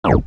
Hello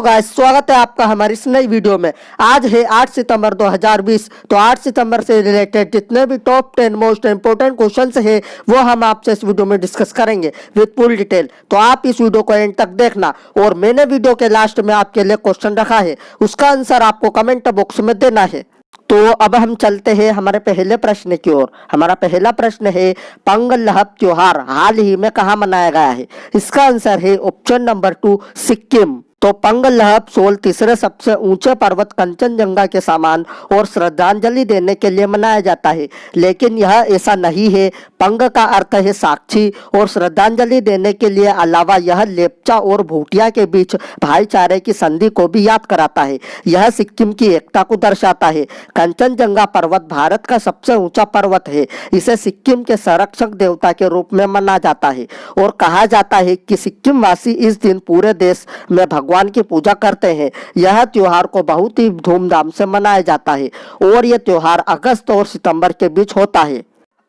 guys, स्वागत है आपका हमारी इस नई वीडियो में। आज है 8 सितंबर 2020। तो 8 सितंबर से रिलेटेड जितने भी टॉप 10 मोस्ट इंपोर्टेंट क्वेश्चंस है वो हम आपसे इस वीडियो में डिस्कस करेंगे विद फुल डिटेल। तो आप इस वीडियो को एंड तक देखना। और मैंने वीडियो के लास्ट में आपके लिए क्वेश्चन रखा है, उसका आंसर आपको कमेंट बॉक्स में देना है। तो अब हम चलते हैं हमारे पहले प्रश्न की ओर। हमारा पहला प्रश्न है, पंगलहब त्योहार हाल ही में कहाँ मनाया गया है? इसका आंसर है ऑप्शन नंबर 2, सिक्किम। तो पंगलहब सोल तीसरे सबसे ऊंचे पर्वत कंचनजंगा के समान और श्रद्धांजलि देने के लिए मनाया जाता है, लेकिन यह ऐसा नहीं है। पंग का अर्थ है साक्षी और श्रद्धांजलि देने के लिए अलावा यह लेप्चा और भूटिया के बीच भाईचारे की संधि को भी याद कराता है। यह सिक्किम की एकता को दर्शाता है। कंचनजंगा पर्वत भारत का सबसे ऊंचा पर्वत है। इसे सिक्किम के संरक्षक देवता के रूप में माना जाता है और कहा जाता है कि सिक्किम वासी इस दिन पूरे देश में भगवान की पूजा करते हैं। यह त्योहार को बहुत ही धूमधाम से मनाया जाता है और यह त्योहार अगस्त और सितंबर के बीच होता है।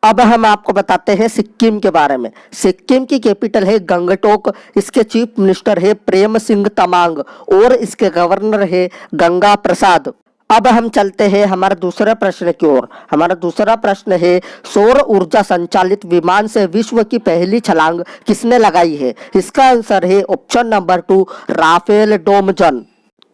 अब हम आपको बताते हैं सिक्किम के बारे में। सिक्किम की कैपिटल है गंगटोक। इसके चीफ मिनिस्टर है प्रेम सिंह तमांग और इसके गवर्नर है गंगा प्रसाद। अब हम चलते हैं हमारे दूसरे प्रश्न की ओर। हमारा दूसरा प्रश्न है, सौर ऊर्जा संचालित विमान से विश्व की पहली छलांग किसने लगाई है? इसका आंसर है ऑप्शन नंबर 2, राफेल डोमजन।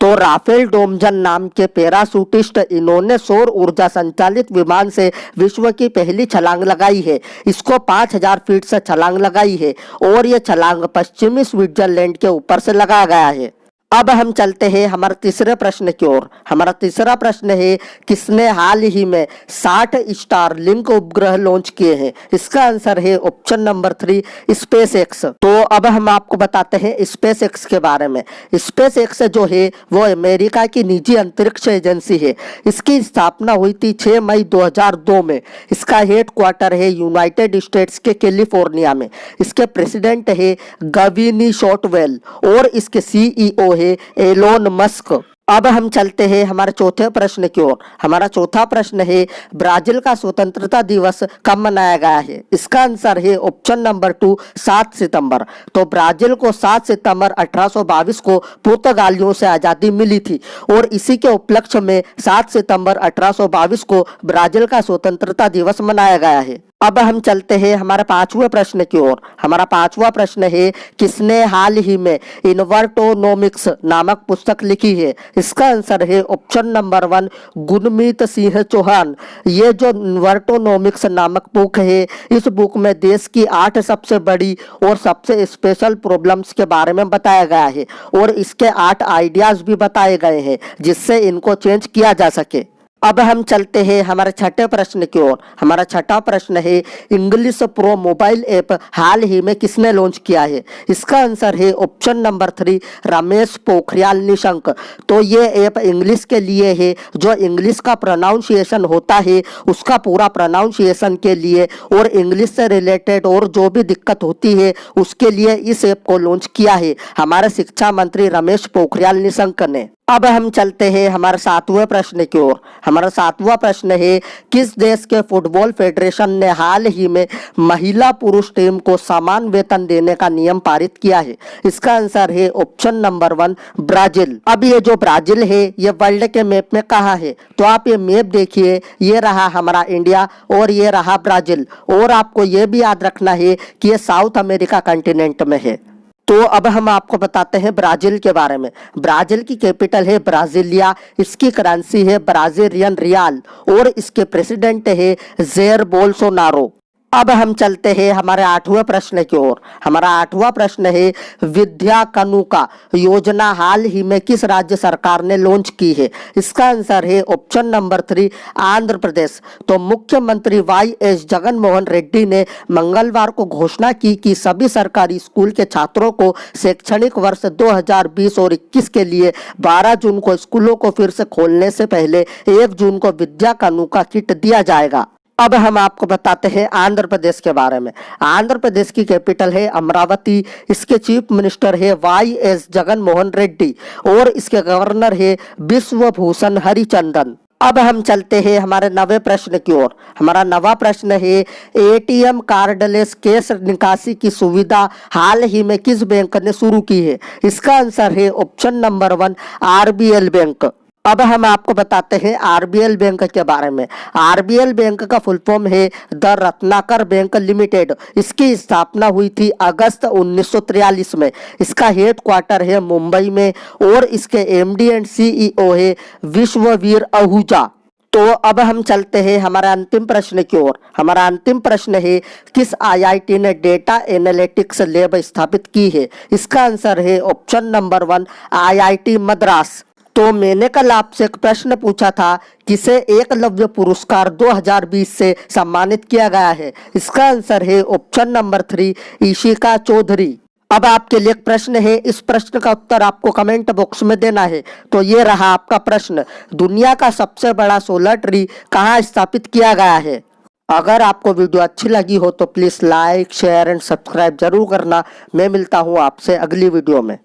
तो राफेल डोमजन नाम के पैराशूटिस्ट, इन्होंने सौर ऊर्जा संचालित विमान से विश्व की पहली छलांग लगाई है। इसको 5000 फीट से छलांग लगाई है और यह छलांग पश्चिमी स्विट्जरलैंड के ऊपर से लगाया गया है। अब हम चलते हैं हमारे तीसरे प्रश्न की ओर। हमारा तीसरा प्रश्न है, किसने हाल ही में 60 स्टारलिंक उपग्रह लॉन्च किए हैं? इसका आंसर है ऑप्शन नंबर 3, स्पेस एक्स। तो अब हम आपको बताते हैं स्पेस एक्स के बारे में। स्पेस एक्स जो है वो अमेरिका की निजी अंतरिक्ष एजेंसी है। इसकी स्थापना हुई थी 6 मई 2002 में। इसका हेडक्वार्टर है यूनाइटेड स्टेट्स के कैलिफोर्निया में। इसके प्रेसिडेंट है गविनी शॉटवेल और इसके सीईओ एलोन मस्क। अब हम चलते हैं हमारे चौथे प्रश्न की ओर। हमारा चौथा प्रश्न है, ब्राजील का स्वतंत्रता दिवस कब मनाया गया है? इसका आंसर है ऑप्शन नंबर 2, 7 सितंबर। तो ब्राजील को 7 सितंबर 1822 को पुर्तगालियों से आजादी मिली थी और इसी के उपलक्ष्य में 7 सितंबर 1822 को ब्राजील का स्वतंत्रता दिवस मनाया गया है। अब हम चलते हैं हमारे पांचवें प्रश्न की ओर। हमारा पांचवा प्रश्न है, किसने हाल ही में इन्वर्टोनोमिक्स नामक पुस्तक लिखी है? इसका आंसर है ऑप्शन नंबर 1, गुरमीत सिंह चौहान। ये जो इन्वर्टोनोमिक्स नामक बुक है, इस बुक में देश की 8 सबसे बड़ी और सबसे स्पेशल प्रॉब्लम्स के बारे में बताया गया है और इसके 8 आइडियाज भी बताए गए हैं जिससे इनको चेंज किया जा सके। अब हम चलते हैं हमारे छठे प्रश्न की ओर। हमारा छठा प्रश्न है, इंग्लिश प्रो मोबाइल ऐप हाल ही में किसने लॉन्च किया है? इसका आंसर है ऑप्शन नंबर 3, रमेश पोखरियाल निशंक। तो ये ऐप इंग्लिश के लिए है। जो इंग्लिश का प्रोनाउंसिएशन होता है उसका पूरा प्रोनाउंसिएशन के लिए और इंग्लिश से रिलेटेड और जो भी दिक्कत होती है उसके लिए इस ऐप को लॉन्च किया है हमारे शिक्षा मंत्री रमेश पोखरियाल निशंक ने। अब हम चलते हैं हमारे 7वें प्रश्न की ओर। हमारा 7वां प्रश्न है, किस देश के फुटबॉल फेडरेशन ने हाल ही में महिला पुरुष टीम को समान वेतन देने का नियम पारित किया है? इसका आंसर है ऑप्शन नंबर 1, ब्राजील। अब ये जो ब्राजील है ये वर्ल्ड के मैप में कहाँ है? तो आप ये मैप देखिए, ये रहा हमारा इंडिया और ये रहा ब्राजील। और आपको ये भी याद रखना है कि ये साउथ अमेरिका कंटिनेंट में है। तो अब हम आपको बताते हैं ब्राजील के बारे में। ब्राजील की कैपिटल है ब्राजीलिया। इसकी करेंसी है ब्राजीलियन रियाल और इसके प्रेसिडेंट है जेर बोल्सोनारो। अब हम चलते हैं हमारे 8वें प्रश्न की ओर। हमारा 8वां प्रश्न है, विद्या कानुका योजना हाल ही में किस राज्य सरकार ने लॉन्च की है? इसका आंसर है ऑप्शन नंबर 3, आंध्र प्रदेश। तो मुख्यमंत्री YS जगनमोहन रेड्डी ने मंगलवार को घोषणा की कि सभी सरकारी स्कूल के छात्रों को शैक्षणिक वर्ष 2020 और 21 के लिए 12 जून को स्कूलों को फिर से खोलने से पहले 1 जून को विद्या कानुका किट दिया जाएगा। अब हम आपको बताते हैं आंध्र प्रदेश के बारे में। आंध्र प्रदेश की कैपिटल है अमरावती। इसके चीफ मिनिस्टर है YS जगनमोहन रेड्डी और इसके गवर्नर है बिश्वभूषण हरिचंदन। अब हम चलते हैं हमारे नवे प्रश्न की ओर। हमारा नवा प्रश्न है, एटीएम कार्डलेस कैश निकासी की सुविधा हाल ही में किस बैंक ने शुरू की है? इसका आंसर है ऑप्शन नंबर 1 आरबीएल बैंक। अब हम आपको बताते हैं आरबीएल बैंक के बारे में। आरबीएल बैंक का फुल फॉर्म है द रत्नाकर बैंक लिमिटेड। इसकी स्थापना हुई थी अगस्त 1943 में। इसका हेड क्वार्टर है मुंबई में और इसके एमडी एंड सीईओ है विश्ववीर आहूजा। तो अब हम चलते हैं हमारा अंतिम प्रश्न की ओर। हमारा अंतिम प्रश्न है, किस आईआईटी ने डेटा एनालिटिक्स लैब स्थापित की है? इसका आंसर है ऑप्शन नंबर 1 आईआईटी मद्रास। तो मैंने कल आपसे एक प्रश्न पूछा था, किसे एकलव्य पुरस्कार 2020 से सम्मानित किया गया है? इसका आंसर है ऑप्शन नंबर 3 ईशिका चौधरी। अब आपके लिए एक प्रश्न है, इस प्रश्न का उत्तर आपको कमेंट बॉक्स में देना है। तो ये रहा आपका प्रश्न, दुनिया का सबसे बड़ा सोलर ट्री कहाँ स्थापित किया गया है? अगर आपको वीडियो अच्छी लगी हो तो please like share and subscribe जरूर करना। मैं मिलता हूँ आपसे अगली वीडियो में।